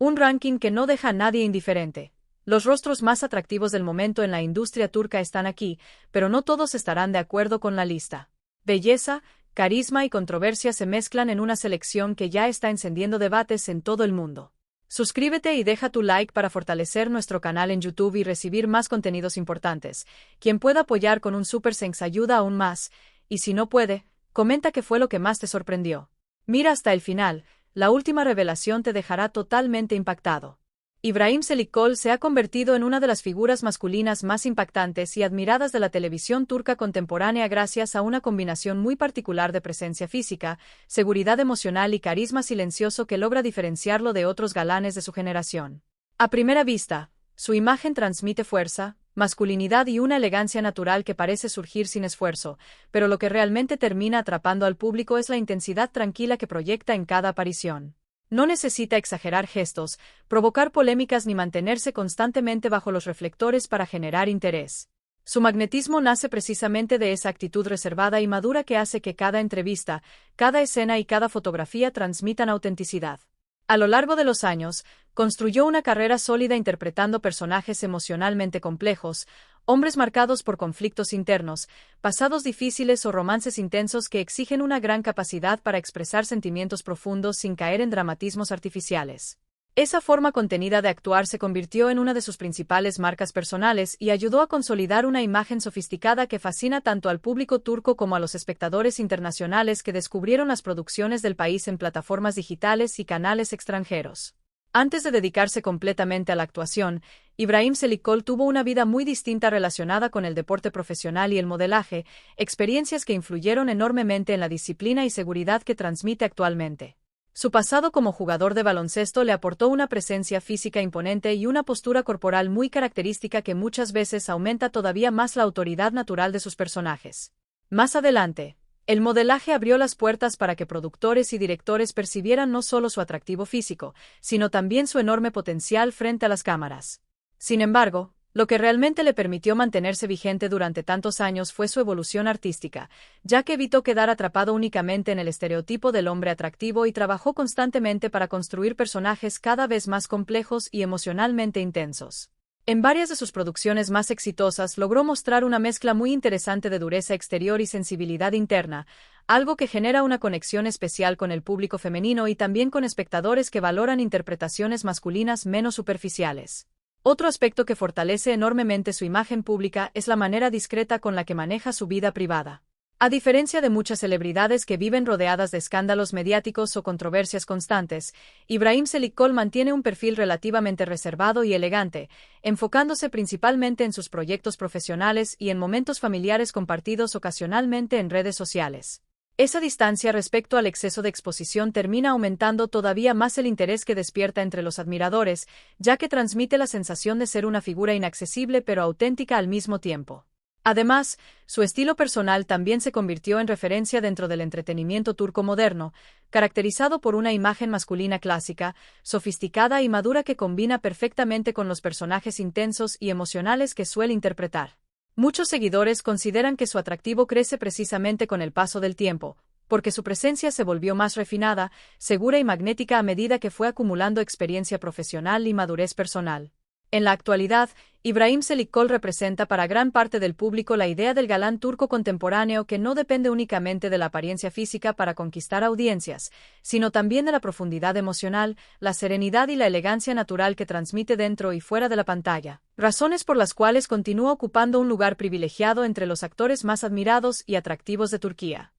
Un ranking que no deja a nadie indiferente. Los rostros más atractivos del momento en la industria turca están aquí, pero no todos estarán de acuerdo con la lista. Belleza, carisma y controversia se mezclan en una selección que ya está encendiendo debates en todo el mundo. Suscríbete y deja tu like para fortalecer nuestro canal en YouTube y recibir más contenidos importantes. Quien pueda apoyar con un super thanks ayuda aún más, y si no puede, comenta qué fue lo que más te sorprendió. Mira hasta el final, la última revelación te dejará totalmente impactado. Ibrahim Çelikkol se ha convertido en una de las figuras masculinas más impactantes y admiradas de la televisión turca contemporánea gracias a una combinación muy particular de presencia física, seguridad emocional y carisma silencioso que logra diferenciarlo de otros galanes de su generación. A primera vista, su imagen transmite fuerza, masculinidad y una elegancia natural que parece surgir sin esfuerzo, pero lo que realmente termina atrapando al público es la intensidad tranquila que proyecta en cada aparición. No necesita exagerar gestos, provocar polémicas ni mantenerse constantemente bajo los reflectores para generar interés. Su magnetismo nace precisamente de esa actitud reservada y madura que hace que cada entrevista, cada escena y cada fotografía transmitan autenticidad. A lo largo de los años, construyó una carrera sólida interpretando personajes emocionalmente complejos, hombres marcados por conflictos internos, pasados difíciles o romances intensos que exigen una gran capacidad para expresar sentimientos profundos sin caer en dramatismos artificiales. Esa forma contenida de actuar se convirtió en una de sus principales marcas personales y ayudó a consolidar una imagen sofisticada que fascina tanto al público turco como a los espectadores internacionales que descubrieron las producciones del país en plataformas digitales y canales extranjeros. Antes de dedicarse completamente a la actuación, Ibrahim Çelikkol tuvo una vida muy distinta relacionada con el deporte profesional y el modelaje, experiencias que influyeron enormemente en la disciplina y seguridad que transmite actualmente. Su pasado como jugador de baloncesto le aportó una presencia física imponente y una postura corporal muy característica que muchas veces aumenta todavía más la autoridad natural de sus personajes. Más adelante, el modelaje abrió las puertas para que productores y directores percibieran no solo su atractivo físico, sino también su enorme potencial frente a las cámaras. Sin embargo, lo que realmente le permitió mantenerse vigente durante tantos años fue su evolución artística, ya que evitó quedar atrapado únicamente en el estereotipo del hombre atractivo y trabajó constantemente para construir personajes cada vez más complejos y emocionalmente intensos. En varias de sus producciones más exitosas logró mostrar una mezcla muy interesante de dureza exterior y sensibilidad interna, algo que genera una conexión especial con el público femenino y también con espectadores que valoran interpretaciones masculinas menos superficiales. Otro aspecto que fortalece enormemente su imagen pública es la manera discreta con la que maneja su vida privada. A diferencia de muchas celebridades que viven rodeadas de escándalos mediáticos o controversias constantes, Ibrahim Çelikkol mantiene un perfil relativamente reservado y elegante, enfocándose principalmente en sus proyectos profesionales y en momentos familiares compartidos ocasionalmente en redes sociales. Esa distancia respecto al exceso de exposición termina aumentando todavía más el interés que despierta entre los admiradores, ya que transmite la sensación de ser una figura inaccesible pero auténtica al mismo tiempo. Además, su estilo personal también se convirtió en referencia dentro del entretenimiento turco moderno, caracterizado por una imagen masculina clásica, sofisticada y madura que combina perfectamente con los personajes intensos y emocionales que suele interpretar. Muchos seguidores consideran que su atractivo crece precisamente con el paso del tiempo, porque su presencia se volvió más refinada, segura y magnética a medida que fue acumulando experiencia profesional y madurez personal. En la actualidad, Ibrahim Çelikkol representa para gran parte del público la idea del galán turco contemporáneo que no depende únicamente de la apariencia física para conquistar audiencias, sino también de la profundidad emocional, la serenidad y la elegancia natural que transmite dentro y fuera de la pantalla, razones por las cuales continúa ocupando un lugar privilegiado entre los actores más admirados y atractivos de Turquía.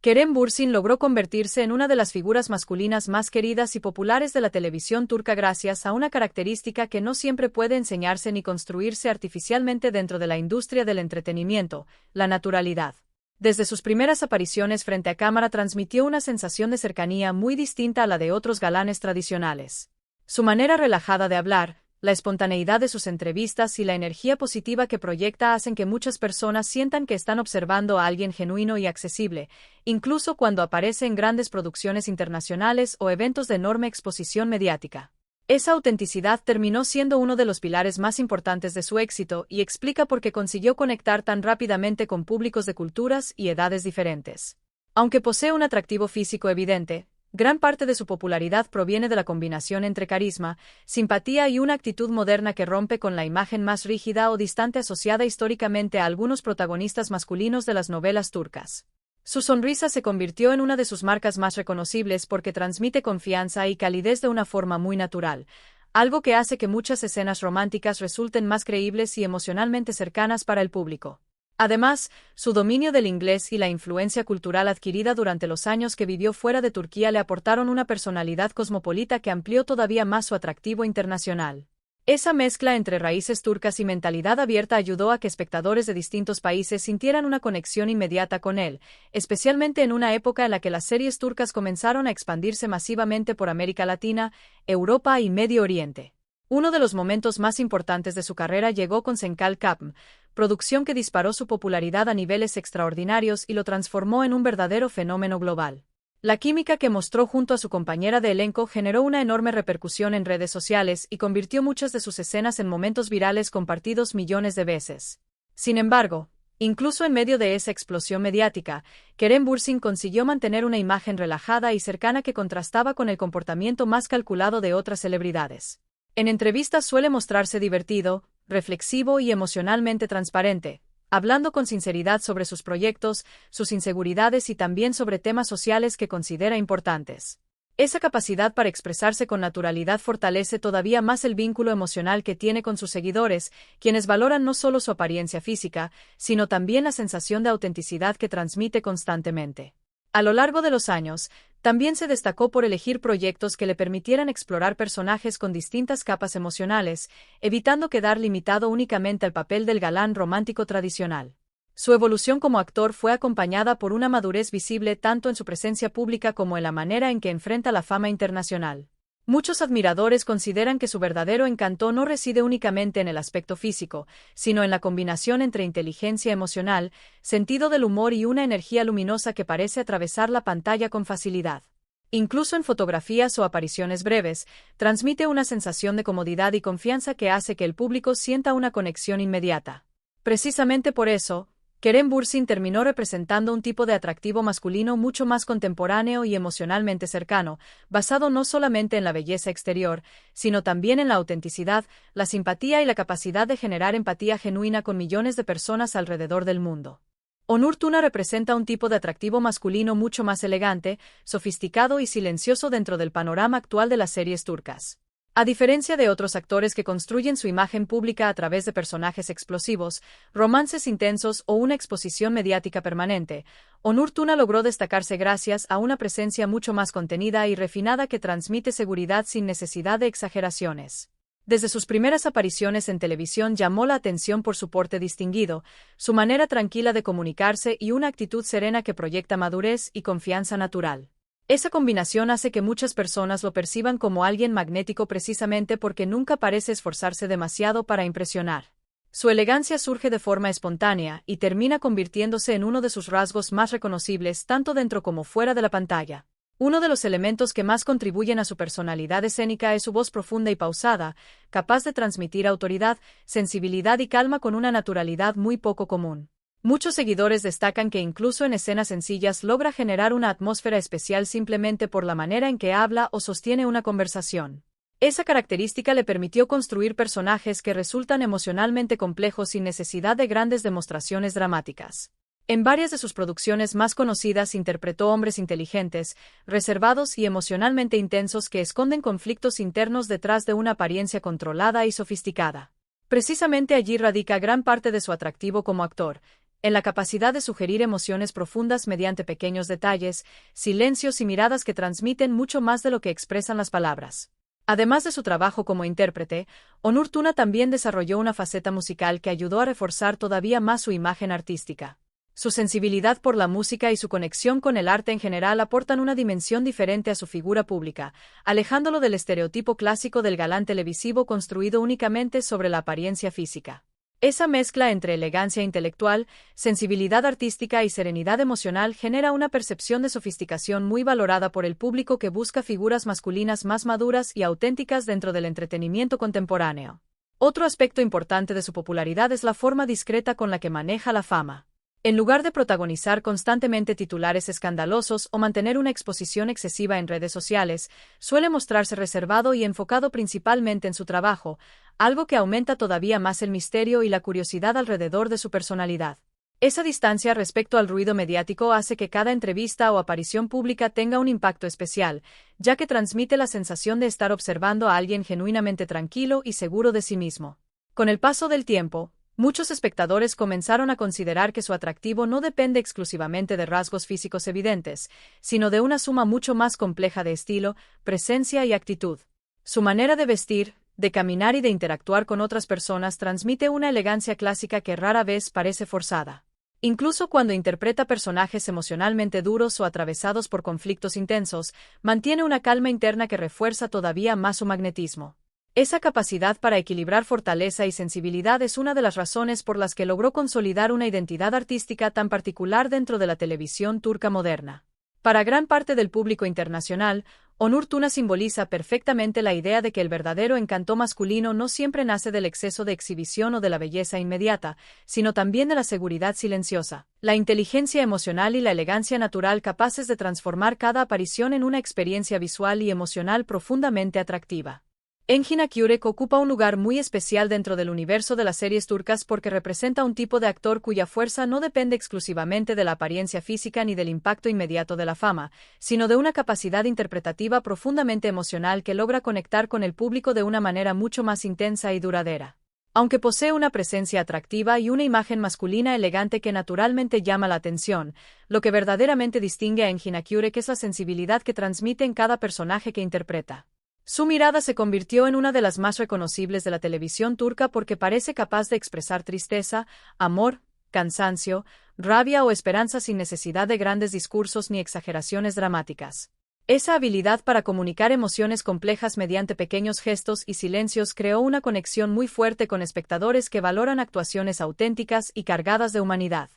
Kerem Bürsin logró convertirse en una de las figuras masculinas más queridas y populares de la televisión turca gracias a una característica que no siempre puede enseñarse ni construirse artificialmente dentro de la industria del entretenimiento: la naturalidad. Desde sus primeras apariciones frente a cámara transmitió una sensación de cercanía muy distinta a la de otros galanes tradicionales. Su manera relajada de hablar, la espontaneidad de sus entrevistas y la energía positiva que proyecta hacen que muchas personas sientan que están observando a alguien genuino y accesible, incluso cuando aparece en grandes producciones internacionales o eventos de enorme exposición mediática. Esa autenticidad terminó siendo uno de los pilares más importantes de su éxito y explica por qué consiguió conectar tan rápidamente con públicos de culturas y edades diferentes. Aunque posee un atractivo físico evidente, Gran parte de su popularidad proviene de la combinación entre carisma, simpatía y una actitud moderna que rompe con la imagen más rígida o distante asociada históricamente a algunos protagonistas masculinos de las novelas turcas. Su sonrisa se convirtió en una de sus marcas más reconocibles porque transmite confianza y calidez de una forma muy natural, algo que hace que muchas escenas románticas resulten más creíbles y emocionalmente cercanas para el público. Además, su dominio del inglés y la influencia cultural adquirida durante los años que vivió fuera de Turquía le aportaron una personalidad cosmopolita que amplió todavía más su atractivo internacional. Esa mezcla entre raíces turcas y mentalidad abierta ayudó a que espectadores de distintos países sintieran una conexión inmediata con él, especialmente en una época en la que las series turcas comenzaron a expandirse masivamente por América Latina, Europa y Medio Oriente. Uno de los momentos más importantes de su carrera llegó con Senkal Kapm, producción que disparó su popularidad a niveles extraordinarios y lo transformó en un verdadero fenómeno global. La química que mostró junto a su compañera de elenco generó una enorme repercusión en redes sociales y convirtió muchas de sus escenas en momentos virales compartidos millones de veces. Sin embargo, incluso en medio de esa explosión mediática, Kerem Bürsin consiguió mantener una imagen relajada y cercana que contrastaba con el comportamiento más calculado de otras celebridades. En entrevistas suele mostrarse divertido, reflexivo y emocionalmente transparente, hablando con sinceridad sobre sus proyectos, sus inseguridades y también sobre temas sociales que considera importantes. Esa capacidad para expresarse con naturalidad fortalece todavía más el vínculo emocional que tiene con sus seguidores, quienes valoran no solo su apariencia física, sino también la sensación de autenticidad que transmite constantemente. A lo largo de los años, también se destacó por elegir proyectos que le permitieran explorar personajes con distintas capas emocionales, evitando quedar limitado únicamente al papel del galán romántico tradicional. Su evolución como actor fue acompañada por una madurez visible tanto en su presencia pública como en la manera en que enfrenta la fama internacional. Muchos admiradores consideran que su verdadero encanto no reside únicamente en el aspecto físico, sino en la combinación entre inteligencia emocional, sentido del humor y una energía luminosa que parece atravesar la pantalla con facilidad. Incluso en fotografías o apariciones breves, transmite una sensación de comodidad y confianza que hace que el público sienta una conexión inmediata. Precisamente por eso, Kerem Bürsin terminó representando un tipo de atractivo masculino mucho más contemporáneo y emocionalmente cercano, basado no solamente en la belleza exterior, sino también en la autenticidad, la simpatía y la capacidad de generar empatía genuina con millones de personas alrededor del mundo. Onur Tuna representa un tipo de atractivo masculino mucho más elegante, sofisticado y silencioso dentro del panorama actual de las series turcas. A diferencia de otros actores que construyen su imagen pública a través de personajes explosivos, romances intensos o una exposición mediática permanente, Onur Tuna logró destacarse gracias a una presencia mucho más contenida y refinada que transmite seguridad sin necesidad de exageraciones. Desde sus primeras apariciones en televisión llamó la atención por su porte distinguido, su manera tranquila de comunicarse y una actitud serena que proyecta madurez y confianza natural. Esa combinación hace que muchas personas lo perciban como alguien magnético precisamente porque nunca parece esforzarse demasiado para impresionar. Su elegancia surge de forma espontánea y termina convirtiéndose en uno de sus rasgos más reconocibles tanto dentro como fuera de la pantalla. Uno de los elementos que más contribuyen a su personalidad escénica es su voz profunda y pausada, capaz de transmitir autoridad, sensibilidad y calma con una naturalidad muy poco común. Muchos seguidores destacan que incluso en escenas sencillas logra generar una atmósfera especial simplemente por la manera en que habla o sostiene una conversación. Esa característica le permitió construir personajes que resultan emocionalmente complejos sin necesidad de grandes demostraciones dramáticas. En varias de sus producciones más conocidas interpretó hombres inteligentes, reservados y emocionalmente intensos que esconden conflictos internos detrás de una apariencia controlada y sofisticada. Precisamente allí radica gran parte de su atractivo como actor, en la capacidad de sugerir emociones profundas mediante pequeños detalles, silencios y miradas que transmiten mucho más de lo que expresan las palabras. Además de su trabajo como intérprete, Onur Tuna también desarrolló una faceta musical que ayudó a reforzar todavía más su imagen artística. Su sensibilidad por la música y su conexión con el arte en general aportan una dimensión diferente a su figura pública, alejándolo del estereotipo clásico del galán televisivo construido únicamente sobre la apariencia física. Esa mezcla entre elegancia intelectual, sensibilidad artística y serenidad emocional genera una percepción de sofisticación muy valorada por el público que busca figuras masculinas más maduras y auténticas dentro del entretenimiento contemporáneo. Otro aspecto importante de su popularidad es la forma discreta con la que maneja la fama. En lugar de protagonizar constantemente titulares escandalosos o mantener una exposición excesiva en redes sociales, suele mostrarse reservado y enfocado principalmente en su trabajo, algo que aumenta todavía más el misterio y la curiosidad alrededor de su personalidad. Esa distancia respecto al ruido mediático hace que cada entrevista o aparición pública tenga un impacto especial, ya que transmite la sensación de estar observando a alguien genuinamente tranquilo y seguro de sí mismo. Con el paso del tiempo, muchos espectadores comenzaron a considerar que su atractivo no depende exclusivamente de rasgos físicos evidentes, sino de una suma mucho más compleja de estilo, presencia y actitud. Su manera de vestir, de caminar y de interactuar con otras personas transmite una elegancia clásica que rara vez parece forzada. Incluso cuando interpreta personajes emocionalmente duros o atravesados por conflictos intensos, mantiene una calma interna que refuerza todavía más su magnetismo. Esa capacidad para equilibrar fortaleza y sensibilidad es una de las razones por las que logró consolidar una identidad artística tan particular dentro de la televisión turca moderna. Para gran parte del público internacional, Onur Tuna simboliza perfectamente la idea de que el verdadero encanto masculino no siempre nace del exceso de exhibición o de la belleza inmediata, sino también de la seguridad silenciosa, la inteligencia emocional y la elegancia natural capaces de transformar cada aparición en una experiencia visual y emocional profundamente atractiva. Engin Akyürek ocupa un lugar muy especial dentro del universo de las series turcas porque representa un tipo de actor cuya fuerza no depende exclusivamente de la apariencia física ni del impacto inmediato de la fama, sino de una capacidad interpretativa profundamente emocional que logra conectar con el público de una manera mucho más intensa y duradera. Aunque posee una presencia atractiva y una imagen masculina elegante que naturalmente llama la atención, lo que verdaderamente distingue a Engin Akyürek es la sensibilidad que transmite en cada personaje que interpreta. Su mirada se convirtió en una de las más reconocibles de la televisión turca porque parece capaz de expresar tristeza, amor, cansancio, rabia o esperanza sin necesidad de grandes discursos ni exageraciones dramáticas. Esa habilidad para comunicar emociones complejas mediante pequeños gestos y silencios creó una conexión muy fuerte con espectadores que valoran actuaciones auténticas y cargadas de humanidad.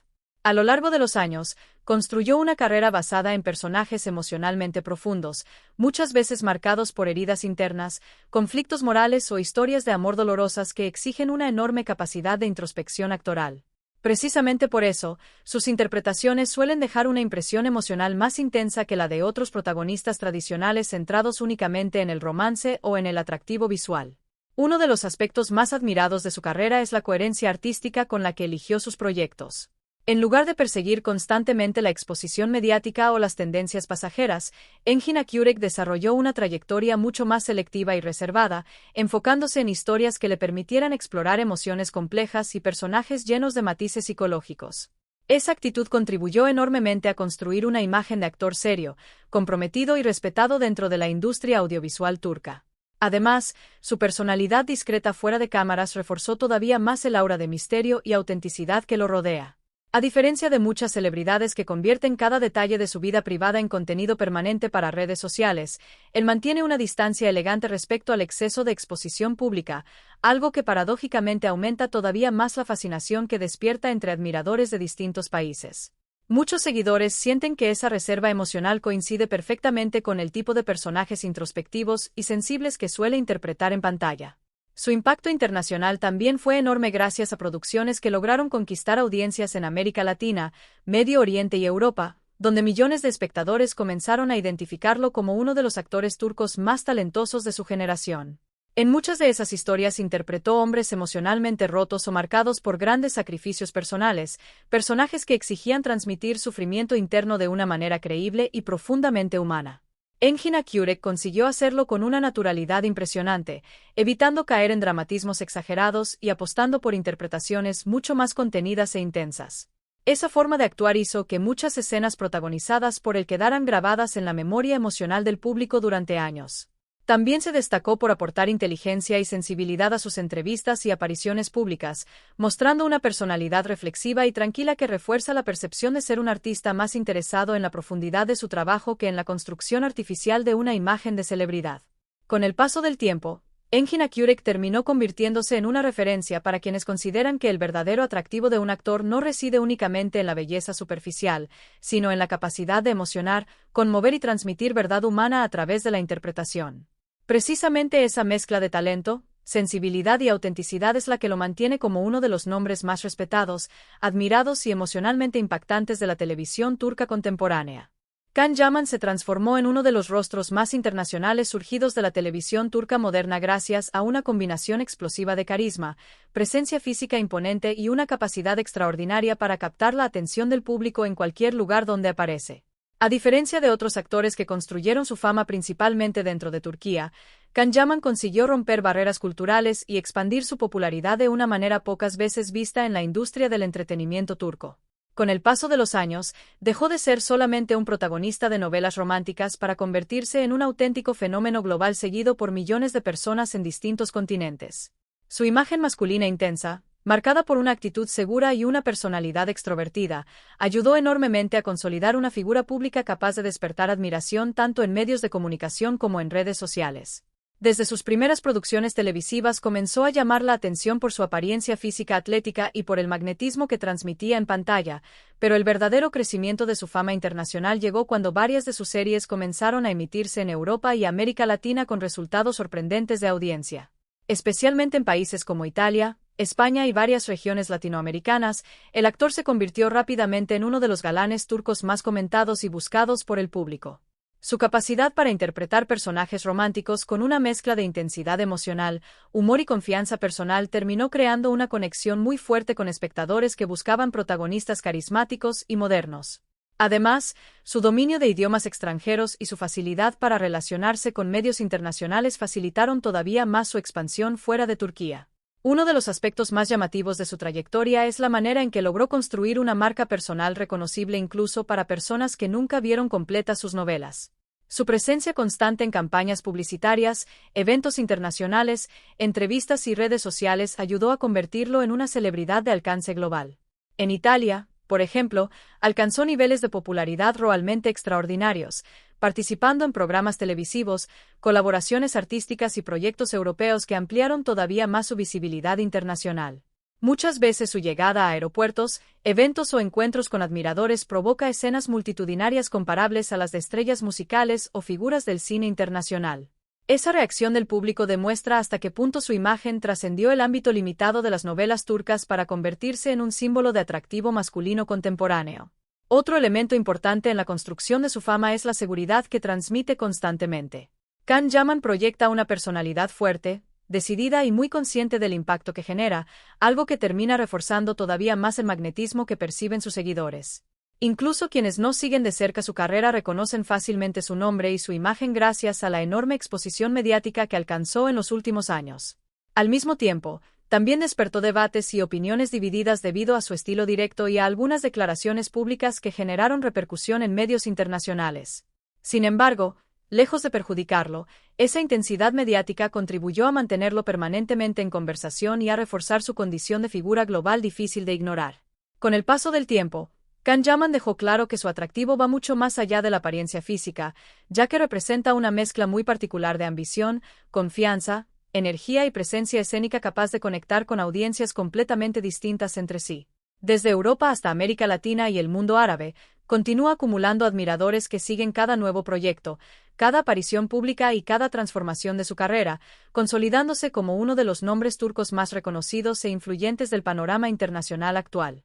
A lo largo de los años, construyó una carrera basada en personajes emocionalmente profundos, muchas veces marcados por heridas internas, conflictos morales o historias de amor dolorosas que exigen una enorme capacidad de introspección actoral. Precisamente por eso, sus interpretaciones suelen dejar una impresión emocional más intensa que la de otros protagonistas tradicionales centrados únicamente en el romance o en el atractivo visual. Uno de los aspectos más admirados de su carrera es la coherencia artística con la que eligió sus proyectos. En lugar de perseguir constantemente la exposición mediática o las tendencias pasajeras, Engin Akyürek desarrolló una trayectoria mucho más selectiva y reservada, enfocándose en historias que le permitieran explorar emociones complejas y personajes llenos de matices psicológicos. Esa actitud contribuyó enormemente a construir una imagen de actor serio, comprometido y respetado dentro de la industria audiovisual turca. Además, su personalidad discreta fuera de cámaras reforzó todavía más el aura de misterio y autenticidad que lo rodea. A diferencia de muchas celebridades que convierten cada detalle de su vida privada en contenido permanente para redes sociales, él mantiene una distancia elegante respecto al exceso de exposición pública, algo que paradójicamente aumenta todavía más la fascinación que despierta entre admiradores de distintos países. Muchos seguidores sienten que esa reserva emocional coincide perfectamente con el tipo de personajes introspectivos y sensibles que suele interpretar en pantalla. Su impacto internacional también fue enorme gracias a producciones que lograron conquistar audiencias en América Latina, Medio Oriente y Europa, donde millones de espectadores comenzaron a identificarlo como uno de los actores turcos más talentosos de su generación. En muchas de esas historias interpretó hombres emocionalmente rotos o marcados por grandes sacrificios personales, personajes que exigían transmitir sufrimiento interno de una manera creíble y profundamente humana. Engin Akyürek consiguió hacerlo con una naturalidad impresionante, evitando caer en dramatismos exagerados y apostando por interpretaciones mucho más contenidas e intensas. Esa forma de actuar hizo que muchas escenas protagonizadas por él quedaran grabadas en la memoria emocional del público durante años. También se destacó por aportar inteligencia y sensibilidad a sus entrevistas y apariciones públicas, mostrando una personalidad reflexiva y tranquila que refuerza la percepción de ser un artista más interesado en la profundidad de su trabajo que en la construcción artificial de una imagen de celebridad. Con el paso del tiempo, Engin Akyürek terminó convirtiéndose en una referencia para quienes consideran que el verdadero atractivo de un actor no reside únicamente en la belleza superficial, sino en la capacidad de emocionar, conmover y transmitir verdad humana a través de la interpretación. Precisamente esa mezcla de talento, sensibilidad y autenticidad es la que lo mantiene como uno de los nombres más respetados, admirados y emocionalmente impactantes de la televisión turca contemporánea. Can Yaman se transformó en uno de los rostros más internacionales surgidos de la televisión turca moderna gracias a una combinación explosiva de carisma, presencia física imponente y una capacidad extraordinaria para captar la atención del público en cualquier lugar donde aparece. A diferencia de otros actores que construyeron su fama principalmente dentro de Turquía, Can Yaman consiguió romper barreras culturales y expandir su popularidad de una manera pocas veces vista en la industria del entretenimiento turco. Con el paso de los años, dejó de ser solamente un protagonista de novelas románticas para convertirse en un auténtico fenómeno global seguido por millones de personas en distintos continentes. Su imagen masculina intensa, marcada por una actitud segura y una personalidad extrovertida, ayudó enormemente a consolidar una figura pública capaz de despertar admiración tanto en medios de comunicación como en redes sociales. Desde sus primeras producciones televisivas comenzó a llamar la atención por su apariencia física atlética y por el magnetismo que transmitía en pantalla, pero el verdadero crecimiento de su fama internacional llegó cuando varias de sus series comenzaron a emitirse en Europa y América Latina con resultados sorprendentes de audiencia. Especialmente en países como Italia, España y varias regiones latinoamericanas, el actor se convirtió rápidamente en uno de los galanes turcos más comentados y buscados por el público. Su capacidad para interpretar personajes románticos con una mezcla de intensidad emocional, humor y confianza personal terminó creando una conexión muy fuerte con espectadores que buscaban protagonistas carismáticos y modernos. Además, su dominio de idiomas extranjeros y su facilidad para relacionarse con medios internacionales facilitaron todavía más su expansión fuera de Turquía. Uno de los aspectos más llamativos de su trayectoria es la manera en que logró construir una marca personal reconocible incluso para personas que nunca vieron completas sus novelas. Su presencia constante en campañas publicitarias, eventos internacionales, entrevistas y redes sociales ayudó a convertirlo en una celebridad de alcance global. En Italia, por ejemplo, alcanzó niveles de popularidad realmente extraordinarios, participando en programas televisivos, colaboraciones artísticas y proyectos europeos que ampliaron todavía más su visibilidad internacional. Muchas veces su llegada a aeropuertos, eventos o encuentros con admiradores provoca escenas multitudinarias comparables a las de estrellas musicales o figuras del cine internacional. Esa reacción del público demuestra hasta qué punto su imagen trascendió el ámbito limitado de las novelas turcas para convertirse en un símbolo de atractivo masculino contemporáneo. Otro elemento importante en la construcción de su fama es la seguridad que transmite constantemente. Can Yaman proyecta una personalidad fuerte, decidida y muy consciente del impacto que genera, algo que termina reforzando todavía más el magnetismo que perciben sus seguidores. Incluso quienes no siguen de cerca su carrera reconocen fácilmente su nombre y su imagen gracias a la enorme exposición mediática que alcanzó en los últimos años. Al mismo tiempo, también despertó debates y opiniones divididas debido a su estilo directo y a algunas declaraciones públicas que generaron repercusión en medios internacionales. Sin embargo, lejos de perjudicarlo, esa intensidad mediática contribuyó a mantenerlo permanentemente en conversación y a reforzar su condición de figura global difícil de ignorar. Con el paso del tiempo, Can Yaman dejó claro que su atractivo va mucho más allá de la apariencia física, ya que representa una mezcla muy particular de ambición, confianza, energía y presencia escénica capaz de conectar con audiencias completamente distintas entre sí. Desde Europa hasta América Latina y el mundo árabe, continúa acumulando admiradores que siguen cada nuevo proyecto, cada aparición pública y cada transformación de su carrera, consolidándose como uno de los nombres turcos más reconocidos e influyentes del panorama internacional actual.